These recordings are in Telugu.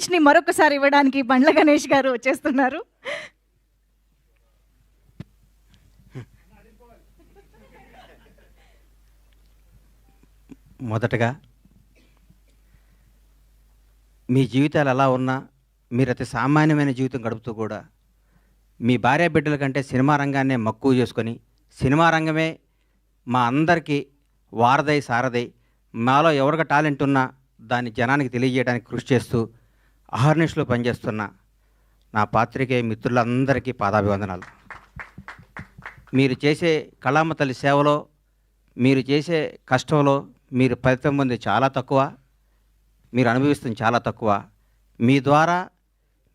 స్పీచ్ని మరొకసారి ఇవ్వడానికి బండ్ల గణేష్ గారు వచ్చేస్తున్నారు. మొదటగా మీ జీవితాలు ఎలా ఉన్నా మీరు అతి సామాన్యమైన జీవితం గడుపుతూ కూడా మీ భార్య బిడ్డల కంటే సినిమా రంగాన్నే మక్కువ చేసుకొని సినిమా రంగమే మా అందరికీ వారధై సారథై మాలో ఎవరికి టాలెంట్ ఉన్నా దాన్ని జనానికి తెలియజేయడానికి కృషి చేస్తూ అహర్నిశలో పనిచేస్తున్న నా పాత్రికేయ మిత్రులందరికీ పాదాభివందనాలు. మీరు చేసే కళామ తల్లి సేవలో మీరు చేసే కష్టంలో మీరు ఫలితం పొంది చాలా తక్కువ, మీరు అనుభవిస్తుంది చాలా తక్కువ. మీ ద్వారా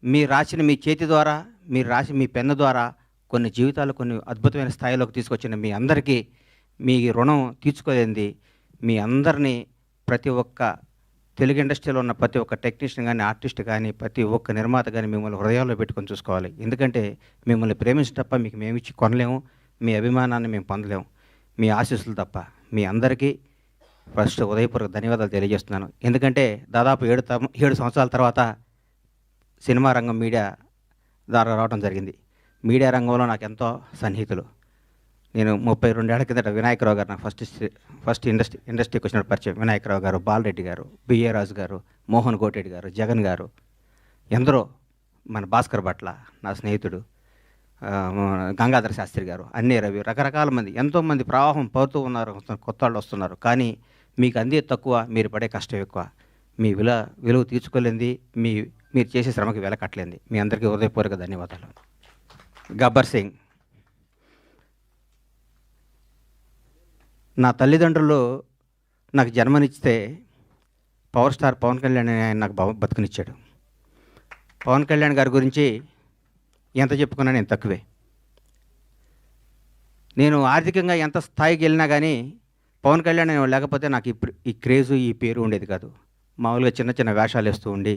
మీరు రాసిన మీ చేతి ద్వారా మీరు రాసి మీ పెన్ను ద్వారా కొన్ని జీవితాలు కొన్ని అద్భుతమైన స్థాయిలోకి తీసుకొచ్చిన మీ అందరికీ మీ రుణం తీర్చుకోలేంది. మీ అందరినీ ప్రతి ఒక్క తెలుగు ఇండస్ట్రీలో ఉన్న ప్రతి ఒక్క టెక్నీషియన్ కానీ ఆర్టిస్ట్ కానీ ప్రతి ఒక్క నిర్మాత కానీ మిమ్మల్ని హృదయాల్లో పెట్టుకొని చూసుకోవాలి. ఎందుకంటే మిమ్మల్ని ప్రేమించడం తప్ప మీకు మేము ఇచ్చి కొనలేము, మీ అభిమానాన్ని మేము పొందలేము, మీ ఆశీస్సులు తప్ప. మీ అందరికీ ఫస్ట్ ఉదయపూర్వక ధన్యవాదాలు తెలియజేస్తున్నాను. ఎందుకంటే దాదాపు 7 సంవత్సరాల తర్వాత సినిమా రంగం మీడియా ద్వారా రావడం జరిగింది. మీడియా రంగంలో నాకు ఎంతో సన్నిహితులు. నేను 32 ఏళ్ల కిందట వినాయకరావు గారు నాకు ఫస్ట్ ఇండస్ట్రీకి వచ్చిన పరిచయం. వినాయకరావు గారు, బాలరెడ్డి గారు, బిఏ రాజు గారు, మోహన్ కోటెడ్డి గారు, జగన్ గారు, ఎందరో, మన భాస్కర్ భట్ల నా స్నేహితుడు, గంగాధర శాస్త్రి గారు, అన్నీ రవి, రకరకాల మంది, ఎంతోమంది ప్రవాహం పోతూ ఉన్నారు, కొత్త వాళ్ళు వస్తున్నారు. కానీ మీకు అందే తక్కువ, మీరు పడే కష్టం ఎక్కువ. మీ విలువ తీర్చుకోలేంది, మీరు చేసే శ్రమకి వెలకట్టలేంది. మీ అందరికీ హృదయపూర్వక ధన్యవాదాలు. గబ్బర్ సింగ్. నా తల్లిదండ్రులు నాకు జన్మనిచ్చితే పవర్ స్టార్ పవన్ కళ్యాణ్ ఆయన నాకు బతుకునిచ్చాడు. పవన్ కళ్యాణ్ గారి గురించి ఎంత చెప్పుకున్నా నేను తక్కువే. నేను ఆర్థికంగా ఎంత స్థాయికి వెళ్ళినా కానీ పవన్ కళ్యాణ్ లేకపోతే నాకు ఈ క్రేజు ఈ పేరు ఉండేది కాదు. మామూలుగా చిన్న చిన్న వేషాలు వేస్తూ ఉండి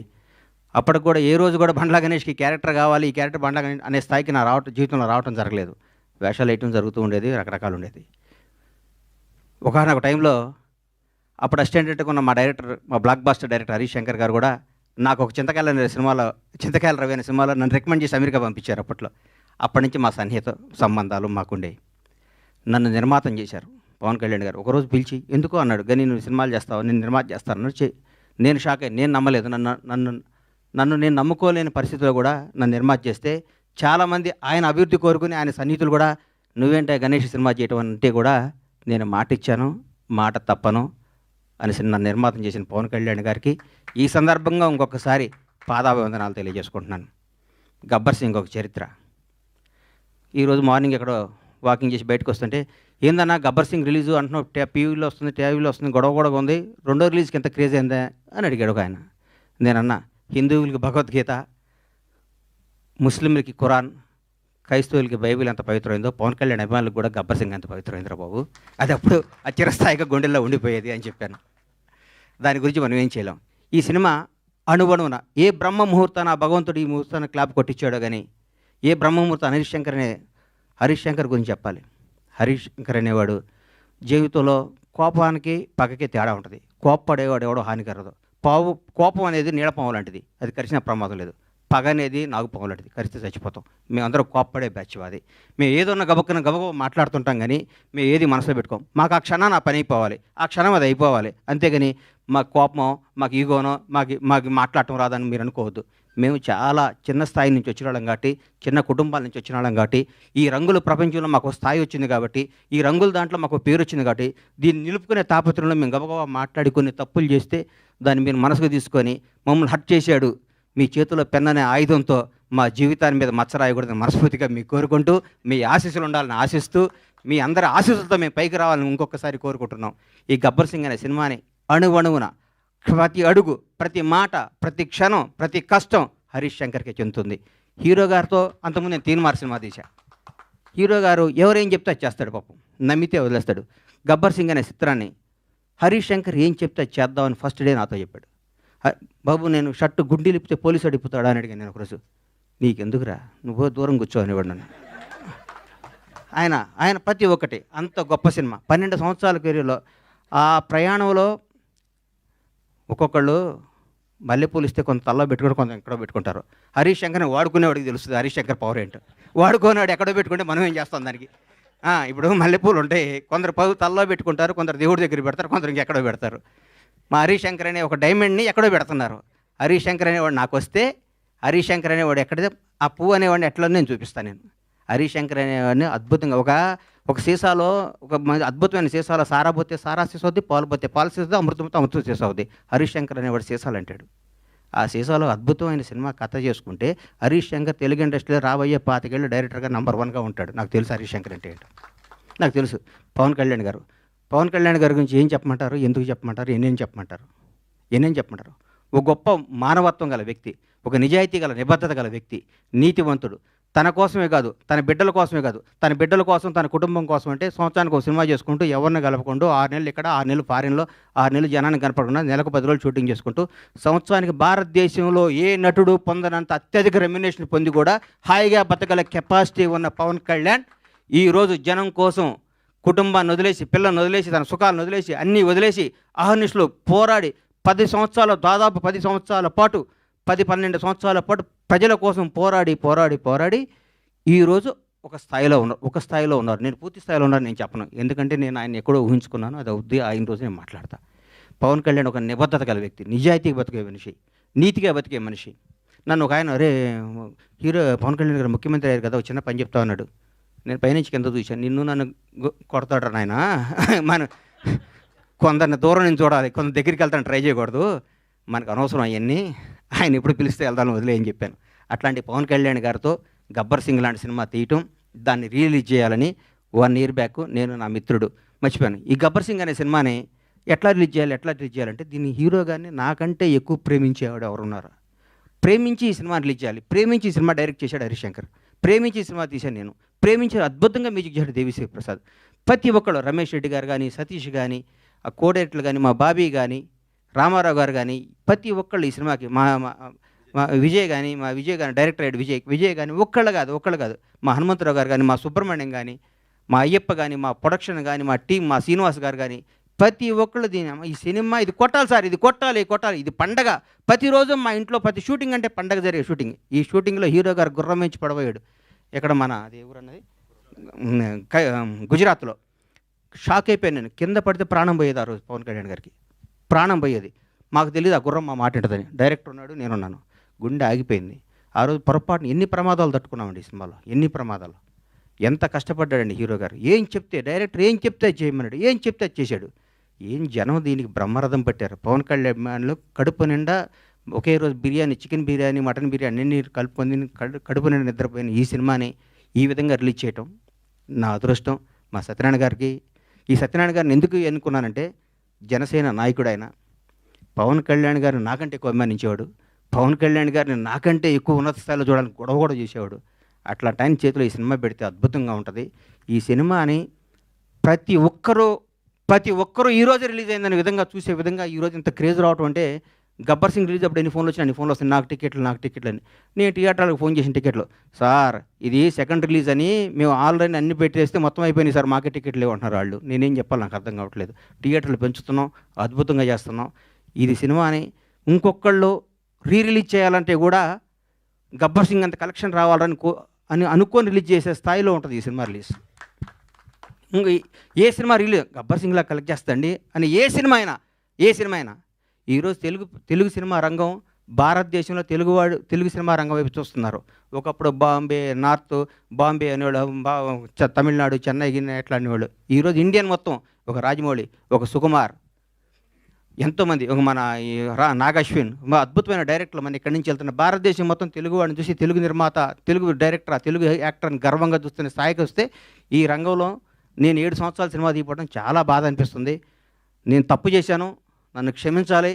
అప్పటికి కూడా ఏ రోజు కూడా బండ్ల గణేష్కి క్యారెక్టర్ కావాలి, ఈ క్యారెక్టర్ బండ్ల గణేష్ అనే స్థాయికి నా జీవితంలో రావటం జరగలేదు. వేషాలు వేయటం జరుగుతూ ఉండేది, రకరకాలు ఉండేది. ఒకనొక టైంలో అప్పుడు అసిస్టెంట్గా ఉన్న మా block buster director Harish Shankar గారు కూడా నాకు ఒక చింతకాయల రవి అనే సినిమాలో నన్ను రికమెండ్ చేసి అమెరికా పంపించారు అప్పట్లో. అప్పటి నుంచి మా సన్నిహిత సంబంధాలు మాకుండేవి. నన్ను నిర్మాతం చేశారు పవన్ కళ్యాణ్ గారు. ఒకరోజు పిలిచి ఎందుకు అన్నాడు, కానీ నువ్వు సినిమాలు చేస్తావు, నేను నిర్మాత చేస్తాను. నేను షాక్ అయ్యి, నేను నమ్మలేదు. నన్ను నేను నమ్ముకోలేని పరిస్థితిలో కూడా నన్ను నిర్మాత చేస్తే చాలామంది ఆయన అభివృద్ధి కోరుకుని ఆయన సన్నిహితులు కూడా నువ్వేంటే గణేష్ సినిమా చేయటం అంటే కూడా నేను మాట ఇచ్చాను, మాట తప్పను అనేసి నన్ను నిర్మాతం చేసిన పవన్ కళ్యాణ్ గారికి ఈ సందర్భంగా ఇంకొకసారి పాదాభివందనాలు తెలియజేసుకుంటున్నాను. గబ్బర్ సింగ్ ఒక చరిత్ర. ఈరోజు మార్నింగ్ ఎక్కడో వాకింగ్ చేసి బయటకు వస్తుంటే, ఏందన్నా గబ్బర్ సింగ్ రిలీజు అంటున్నావు, టీవీలో వస్తుంది, గొడవ ఉంది, రెండో రిలీజ్కి ఎంత క్రేజ్ అయిందా అని అడిగాడు ఒక ఆయన. నేనన్నా, హిందువులకి భగవద్గీత, ముస్లింలకి ఖురాన్, క్రైస్తవులకి బైబిల్ ఎంత పవిత్రమైందో పవన్ కళ్యాణ్ అభిమానులకు కూడా గబ్బర్ సింగ్ ఎంత పవిత్రమైందిరా బాబు, అది అప్పుడు ఆ చిరస్థాయిగా గుండెల్లో ఉండిపోయేది అని చెప్పాను. దాని గురించి మనం ఏం చేయలేం. ఈ సినిమా అణువణువున ఏ బ్రహ్మ ముహూర్తాన భగవంతుడు ఈ ముహూర్తాన్ని క్లాప్ కొట్టించాడో కానీ ఏ బ్రహ్మ ముహూర్తం హరీష్ శంకర్ గురించి చెప్పాలి. హరీష్ శంకర్ అనేవాడు జీవితంలో కోపానికి పగకి తేడా ఉంటుంది. కోప్పడేవాడు ఎవడో హానికరదు. కోపం అనేది నీడపాము లాంటిది, అది కరిచిన ప్రమాదం లేదు. పగ అనేది నాగుపాము లాంటిది, కరిస్తే చచ్చిపోతాం. మేమందరం కోప్పడే బ్యాచ్ అది. మేము ఏదన్నా గబక్కన మాట్లాడుతుంటాం కానీ మేము ఏది మనసులో పెట్టుకోం. మాకు ఆ క్షణాన్ని ఆ పని అయిపోవాలి, ఆ క్షణం అది అయిపోవాలి. అంతేగాని మాకు కోపమో మాకు ఈగోనో మాకు మాట్లాడటం రాదని మీరు అనుకోవద్దు. మేము చాలా చిన్న స్థాయి నుంచి వచ్చిన వాళ్ళం కాబట్టి, చిన్న కుటుంబాల నుంచి వచ్చిన వాళ్ళం కాబట్టి, ఈ రంగుల ప్రపంచంలో మాకు స్థాయి వచ్చింది కాబట్టి, ఈ రంగుల దాంట్లో మాకు పేరు వచ్చింది కాబట్టి, దీన్ని నిలుపుకునే తాపత్రయంలో మేము గబగబా మాట్లాడి కొన్ని తప్పులు చేస్తే దాన్ని మీరు మనసుకు తీసుకొని మమ్మల్ని హర్ట్ చేశాడు, మీ చేతిలో పెన్ అనే ఆయుధంతో మా జీవితాన్ని మీద మచ్చరాయకూడదని మనస్ఫూర్తిగా మీకు కోరుకుంటూ, మీ ఆశీస్సులు ఉండాలని ఆశిస్తూ, మీ అందరి ఆశీస్సులతో మేము పైకి రావాలని ఇంకొకసారి కోరుకుంటున్నాం. ఈ గబ్బర్ సింగ్ అనే సినిమాని అణువణువున ప్రతి అడుగు, ప్రతి మాట, ప్రతి క్షణం, ప్రతి కష్టం హరీష్ శంకర్కే చెందుతుంది. హీరో గారితో అంతకుముందు నేను తీన్మార్ సినిమా తీశా. హీరో గారు ఎవరేం చెప్తే అది చేస్తాడు, పాపం నమ్మితే వదిలేస్తాడు. గబ్బర్ సింగ్ అనే చిత్రాన్ని హరీష్ శంకర్ ఏం చెప్తే చేద్దామని ఫస్ట్ డే నాతో చెప్పాడు. బాబు నేను షర్టు గుండీ లిపితే పోలీసు అడిగిపోతాడా అని అడిగాను నేను ఒకరోజు. నీకెందుకురా, నువ్వు దూరం కూర్చో అనేవాడు నన్ను. ఆయన ప్రతి ఒక్కటి అంత గొప్ప సినిమా. 12 సంవత్సరాల కెరీర్లో ఆ ప్రయాణంలో ఒక్కొక్కళ్ళు మల్లెపూలు ఇస్తే కొంత తల్లో పెట్టుకుంటారు, కొంత ఎక్కడో పెట్టుకుంటారు. హరీష్ శంకర్ని వాడుకునేవాడికి తెలుస్తుంది హరీష్ శంకర్ పవర్ ఏంటో. వాడుకునేవాడు ఎక్కడో పెట్టుకుంటే మనం ఏం చేస్తాం దానికి. ఇప్పుడు మల్లెపూలు ఉంటాయి, కొందరు తల్లో పెట్టుకుంటారు, కొందరు దేవుడి దగ్గర పెడతారు, కొందరు ఇంకెక్కడో పెడతారు. మా హరీష్ శంకర్ అనే ఒక డైమండ్ని ఎక్కడో పెడుతున్నారు. హరీష్ శంకర్ అనేవాడు నాకు వస్తే, హరీష్ శంకర్ అనేవాడు ఎక్కడితే ఆ పువ్వు అనేవాడిని ఎట్లా నేను చూపిస్తాను. నేను హరీష్ శంకర్ అనేవాడిని అద్భుతంగా ఒక సీసాలో ఒక అద్భుతమైన సీసాలో సారా పోతే సారా సీసా అవుద్ది, పాలు పోతే పాలు సీసా, అమృతంతో అమృతం సీసా అవుద్ది. హరీష్ శంకర్ అనేవాడు సీసాలు అంటాడు. ఆ సీసాలో అద్భుతమైన సినిమా కథ చేసుకుంటే హరీష్ శంకర్ తెలుగు ఇండస్ట్రీలో రాబోయే 25 ఏళ్ళు డైరెక్టర్గా నంబర్ 1గా ఉంటాడు. నాకు తెలుసు హరీష్ శంకర్ అంటే ఏంటో, నాకు తెలుసు. పవన్ కళ్యాణ్ గారి గురించి ఏం చెప్పమంటారు, ఎందుకు చెప్పమంటారు, ఎన్నేం చెప్పమంటారు. ఒక గొప్ప మానవత్వం గల వ్యక్తి, ఒక నిజాయితీ గల నిబద్ధత గల వ్యక్తి, నీతివంతుడు. తన కోసమే కాదు, తన బిడ్డల కోసమే కాదు, తన బిడ్డల కోసం, తన కుటుంబం కోసం అంటే సంవత్సరానికి ఒక సినిమా చేసుకుంటూ ఎవరిని కలపకుండా 6 నెలలు ఇక్కడ, 6 నెలలు ఫారిన్లో, 6 నెలలు జనానికి కనపడకుండా నెలకు 10 రోజులు షూటింగ్ చేసుకుంటూ సంవత్సరానికి భారతదేశంలో ఏ నటుడు పొందనంత అత్యధిక రెమ్యునేషన్ పొంది కూడా హాయిగా బతకగల కెపాసిటీ ఉన్న పవన్ కళ్యాణ్ ఈరోజు జనం కోసం కుటుంబాన్ని వదిలేసి, పిల్లల్ని వదిలేసి, తన సుఖాలను వదిలేసి, అన్నీ వదిలేసి అహర్నిశలు పోరాడి 10 సంవత్సరాలు, దాదాపు 10 సంవత్సరాల పాటు, 10-12 సంవత్సరాల పాటు ప్రజల కోసం పోరాడి ఈరోజు ఒక స్థాయిలో ఉన్నారు. నేను పూర్తి స్థాయిలో ఉన్నాను నేను చెప్పను, ఎందుకంటే నేను ఆయన ఎక్కడో ఊహించుకున్నాను. అది అవుద్ది, ఆయన రోజు నేను మాట్లాడతా. పవన్ కళ్యాణ్ ఒక నిబద్ధత గల వ్యక్తి, నిజాయితీగా బతికే మనిషి, నీతిగా బతికే మనిషి. నన్ను ఒక ఆయన, అరే హీరో పవన్ కళ్యాణ్ గారు ముఖ్యమంత్రి అయ్యారు కదా, చిన్న పని చెప్తా ఉన్నాడు. నేను పైనుంచి కింద చూశాను, నిన్ను నన్ను కొడతాడు నాయన. మన కొందరిని దూరం నుంచి చూడాలి, కొందరు దగ్గరికి వెళ్తాను ట్రై చేయకూడదు, మనకు అనవసరం అవన్నీ. ఆయన ఎప్పుడు పిలిస్తే వెళ్తాను, వదిలే అని చెప్పాను. అట్లాంటి పవన్ కళ్యాణ్ గారితో గబ్బర్ సింగ్ లాంటి సినిమా తీయటం, దాన్ని రిలీజ్ చేయాలని 1 year బ్యాక్ నేను, నా మిత్రుడు మర్చిపోయాను. ఈ గబ్బర్ సింగ్ అనే సినిమాని ఎట్లా రిలీజ్ చేయాలంటే దీన్ని హీరో గారిని నాకంటే ఎక్కువ ప్రేమించేవాడు ఎవరున్నారు. ప్రేమించి ఈ సినిమా రిలీజ్ చేయాలి, ప్రేమించి ఈ సినిమా డైరెక్ట్ చేశాడు హరీష్ శంకర్, ప్రేమించి ఈ సినిమా తీశాను నేను, ప్రేమించి అద్భుతంగా మ్యూజిక్ చేశాడు దేవిశ్రీ ప్రసాద్. ప్రతి ఒక్కళ్ళు, రమేష్ రెడ్డి గారు కానీ, సతీష్ కానీ, ఆ కో-డైరెక్టర్లు కానీ, మా బాబీ కానీ, రామారావు గారు కానీ, ప్రతి ఒక్కళ్ళు ఈ సినిమాకి, మా విజయ్ కానీ డైరెక్టర్ అయ్యాడు విజయ్ కానీ, ఒక్కళ్ళు కాదు, మా హనుమంతరావు గారు కానీ, మా సుబ్రహ్మణ్యం కానీ, మా అయ్యప్ప కానీ, మా ప్రొడక్షన్ కానీ, మా టీం, మా శ్రీనివాస్ గారు కానీ, ప్రతి ఒక్కళ్ళు ఈ సినిమా ఇది కొట్టాలి సార్, ఇది కొట్టాలి, ఇది పండగ. ప్రతిరోజు మా ఇంట్లో ప్రతి షూటింగ్ అంటే పండగ జరిగే షూటింగ్. ఈ షూటింగ్లో హీరో గారు గుర్రం నుంచి పడబోయాడు. ఎక్కడ మన అది ఎవరన్నది గుజరాత్లో. షాక్ అయిపోయాను నేను, కింద పడితే ప్రాణం పోయేది. ఆ రోజు పవన్ కళ్యాణ్ గారికి ప్రాణం పోయేది. మాకు తెలియదు ఆ గుర్రం మా మాట ఉంటుందని. డైరెక్టర్ ఉన్నాడు, నేనున్నాను, గుండె ఆగిపోయింది. ఆ రోజు పొరపాటున ఎన్ని ప్రమాదాలు తట్టుకున్నామండి ఈ సినిమాలో, ఎన్ని ప్రమాదాలు. ఎంత కష్టపడ్డాడండి హీరో గారు. డైరెక్టర్ ఏం చెప్తే చేయమన్నాడు, ఏం చెప్తే చేశాడు. జనం దీనికి బ్రహ్మరథం పట్టారు. పవన్ కళ్యాణ్ కడుపు నిండా ఒకే రోజు బిర్యానీ, చికెన్ బిర్యానీ, మటన్ బిర్యానీ అన్ని కలుపుకొని కడుపు నిండా నిద్రపోయిన ఈ సినిమాని ఈ విధంగా రిలీజ్ చేయటం నా అదృష్టం. మా సత్యనారాయణ గారికి, ఈ సత్యనారాయణ గారిని ఎందుకు ఎన్నుకున్నానంటే, జనసేన నాయకుడు ఆయన. పవన్ కళ్యాణ్ గారిని నాకంటే ఎక్కువ అభిమానించేవాడు, పవన్ కళ్యాణ్ గారిని నాకంటే ఎక్కువ ఉన్నత స్థాయిలో చూడడానికి గొడవ కూడా చేసేవాడు. అట్లాంటి ఆయన చేతిలో ఈ సినిమా పెడితే అద్భుతంగా ఉంటుంది. ఈ సినిమాని ప్రతి ఒక్కరూ ఈరోజు రిలీజ్ అయిందనే విధంగా చూసే విధంగా ఈరోజు ఇంత క్రేజ్ రావటం అంటే, గబ్బర్ సింగ్ రిలీజ్ అప్పుడు ఎన్ని ఫోన్లు వచ్చినా అన్ని ఫోన్లు వస్తాయి, నాకు టికెట్లు అని. నేను థియేటర్లకు ఫోన్ చేసిన టికెట్లు, సార్ ఇది సెకండ్ రిలీజ్ అని మేము ఆల్రెడీ అన్ని పెట్టేస్తే మొత్తం అయిపోయినాయి సార్, మాకే టికెట్లు లేవంటున్నారు వాళ్ళు. నేనేం చెప్పాలి, నాకు అర్థం కావట్లేదు. థియేటర్లు పెంచుతున్నాం, అద్భుతంగా చేస్తున్నాం. ఇది సినిమాని ఇంకొకళ్ళు రిలీజ్ చేయాలంటే కూడా గబ్బర్ సింగ్ అంత కలెక్షన్ రావాలని అనుకొని రిలీజ్ చేసే స్థాయిలో ఉంటుంది ఈ సినిమా రిలీజ్. ఏ సినిమా రిలీజ్ గబ్బర్ సింగ్లా కలెక్ట్ చేస్తండి అని ఏ సినిమా అయినా ఈరోజు తెలుగు సినిమా రంగం, భారతదేశంలో తెలుగు సినిమా రంగం వైపు చూస్తున్నారు. ఒకప్పుడు బాంబే అనేవాళ్ళు, తమిళనాడు, చెన్నై ఎట్లా అనేవాళ్ళు. ఈరోజు ఇండియన్ మొత్తం, ఒక రాజమౌళి, ఒక సుకుమార్, ఎంతోమంది, ఒక మన నాగశ్విన్, అద్భుతమైన డైరెక్టర్లు మన ఇక్కడి నుంచి వెళ్తున్న. భారతదేశం మొత్తం తెలుగు వాడిని చూసి తెలుగు నిర్మాత, తెలుగు డైరెక్టర్, తెలుగు యాక్టర్ని గర్వంగా చూస్తున్న స్థాయికి వస్తే, ఈ రంగంలో నేను 7 సంవత్సరాలు సినిమా తీయడం చాలా బాధ అనిపిస్తుంది. నేను తప్పు చేశాను, నన్ను క్షమించాలి.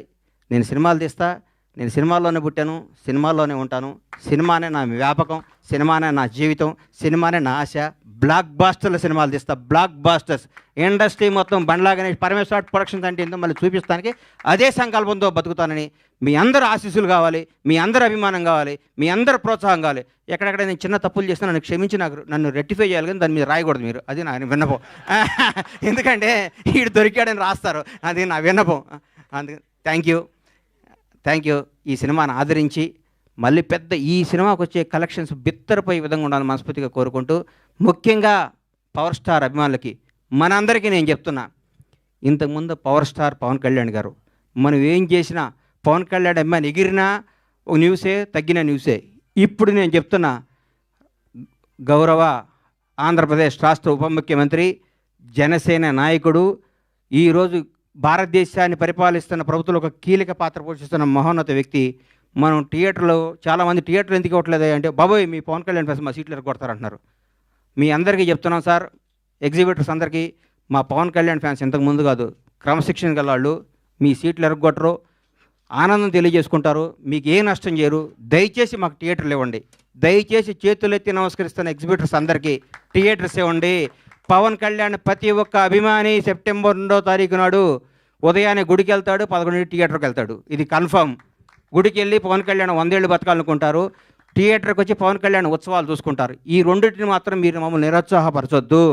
నేను సినిమాలు తీస్తా, నేను సినిమాల్లోనే పుట్టాను, సినిమాల్లోనే ఉంటాను. సినిమానే నా వ్యాపకం, సినిమానే నా జీవితం, సినిమానే నా ఆశ. బ్లాక్ బాస్టర్ల సినిమాలు తీస్తా, బ్లాక్ బాస్టర్స్. ఇండస్ట్రీ మొత్తం బండ్లా గణేష్, పరమేశ్వర ప్రొడక్షన్స్ అంటే ఏంటో మళ్ళీ చూపిస్తానికి అదే సంకల్పంతో బతుకుతానని మీ అందరు ఆశీస్సులు కావాలి, మీ అందరు అభిమానం కావాలి, మీ అందరు ప్రోత్సాహం కావాలి. ఎక్కడెక్కడ నేను చిన్న తప్పులు చేస్తే నన్ను క్షమించి నన్ను రెక్టిఫై చేయాలి, కానీ దాని మీద రాయకూడదు మీరు. అది నా విన్నపం. ఎందుకంటే వీడు దొరికాడని రాస్తారు, అది నా విన్నపం. అందుకే థ్యాంక్ థ్యాంక్ యూ. ఈ సినిమాను ఆదరించి మళ్ళీ పెద్ద ఈ సినిమాకు వచ్చే కలెక్షన్స్ బిత్తరపోయే విధంగా ఉండాలని మనస్ఫూర్తిగా కోరుకుంటూ, ముఖ్యంగా పవర్ స్టార్ అభిమానులకి మనందరికీ నేను చెప్తున్నా, ఇంతకుముందు పవర్ స్టార్ పవన్ కళ్యాణ్ గారు మనం ఏం చేసినా పవన్ కళ్యాణ్ అభిమాని ఎగిరినా ఒక న్యూసే, తగ్గిన న్యూసే. ఇప్పుడు నేను చెప్తున్నా, గౌరవ ఆంధ్రప్రదేశ్ రాష్ట్ర ఉప ముఖ్యమంత్రి, జనసేన నాయకుడు, ఈరోజు భారతదేశాన్ని పరిపాలిస్తున్న ప్రభుత్వంలో ఒక కీలక పాత్ర పోషిస్తున్న మహోన్నత వ్యక్తి. మనం థియేటర్లో చాలామంది థియేటర్లు ఎందుకు ఇవ్వట్లేదు అంటే, బాబోయ్ మీ పవన్ కళ్యాణ్ ఫ్యాన్స్ మా సీట్లు ఎరగొడతారంటున్నారు. మీ అందరికీ చెప్తున్నాం సార్, ఎగ్జిబిటర్స్ అందరికీ, మా పవన్ కళ్యాణ్ ఫ్యాన్స్ ఇంతకు ముందు కాదు, క్రమశిక్షణ గల వాళ్ళు, మీ సీట్లు ఎరగొట్టరు, ఆనందం తెలియజేసుకుంటారు, మీకు ఏ నష్టం చేయరు. దయచేసి మాకు థియేటర్లు ఇవ్వండి. దయచేసి చేతులెత్తి నమస్కరిస్తున్న ఎగ్జిబిటర్స్ అందరికీ థియేటర్స్ ఇవ్వండి. పవన్ కళ్యాణ్ ప్రతి ఒక్క అభిమాని సెప్టెంబర్ 2వ తారీఖు నాడు ఉదయాన్నే గుడికి వెళ్తాడు, 11 థియేటర్కి వెళ్తాడు. ఇది కన్ఫర్మ్. గుడికి వెళ్ళి పవన్ కళ్యాణ్ 100 ఏళ్ళు బతకాలనుకుంటారు, థియేటర్కి వచ్చి పవన్ కళ్యాణ్ ఉత్సవాలు చూసుకుంటారు. ఈ రెండింటిని మాత్రం మీరు మమ్మల్ని నిరుత్సాహపరచొద్దు.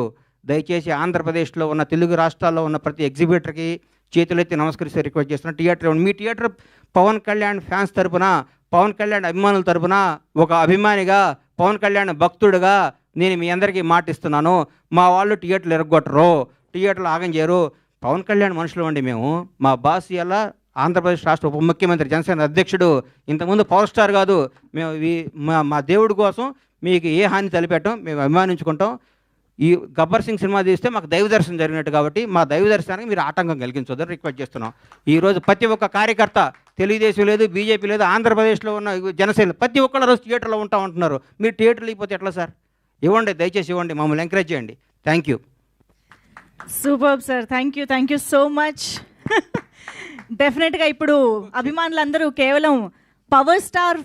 దయచేసి ఆంధ్రప్రదేశ్లో ఉన్న తెలుగు రాష్ట్రాల్లో ఉన్న ప్రతి ఎగ్జిబిటర్కి చేతులెత్తి నమస్కరిస్తే రిక్వెస్ట్ చేస్తున్నా, థియేటర్ ఇవ్వండి. మీ థియేటర్ పవన్ కళ్యాణ్ ఫ్యాన్స్ తరపున, పవన్ కళ్యాణ్ అభిమానుల తరపున, ఒక అభిమానిగా, పవన్ కళ్యాణ్ భక్తుడిగా నేను మీ అందరికీ మాటిస్తున్నాను, మా వాళ్ళు థియేటర్లు ఎరగొట్టరు, థియేటర్లు ఆగం చేయరు. పవన్ కళ్యాణ్ మనుషులు అండి మేము. మా బాస్ ఇలా ఆంధ్రప్రదేశ్ రాష్ట్ర ఉప ముఖ్యమంత్రి, జనసేన అధ్యక్షుడు, ఇంతకుముందు పవర్ స్టార్ కాదు. మేము మా దేవుడి కోసం మీకు ఏ హాని తలపెట్టాం, మేము అభిమానించుకుంటాం. ఈ గబ్బర్ సింగ్ సినిమా తీస్తే మాకు దైవ దర్శనం జరిగినట్టు కాబట్టి మా దైవ దర్శనానికి మీరు ఆటంకం కలిగించొద్దని రిక్వెస్ట్ చేస్తున్నాం. ఈరోజు ప్రతి ఒక్క కార్యకర్త, తెలుగుదేశం లేదు, బీజేపీ లేదు, ఆంధ్రప్రదేశ్లో ఉన్న జనసేన ప్రతి ఒక్కళ్ళు రోజు థియేటర్లో ఉంటున్నారు. మీరు థియేటర్లు ఇవ్వకపోతే ఎట్లా సార్? ఇవ్వండి, దయచేసి ఇవ్వండి, మమ్మల్ని ఎంకరేజ్ చేయండి. Thank you. Super sir, thank you so much. డెఫినెట్గా ఇప్పుడు అభిమానులందరూ కేవలం పవర్ స్టార్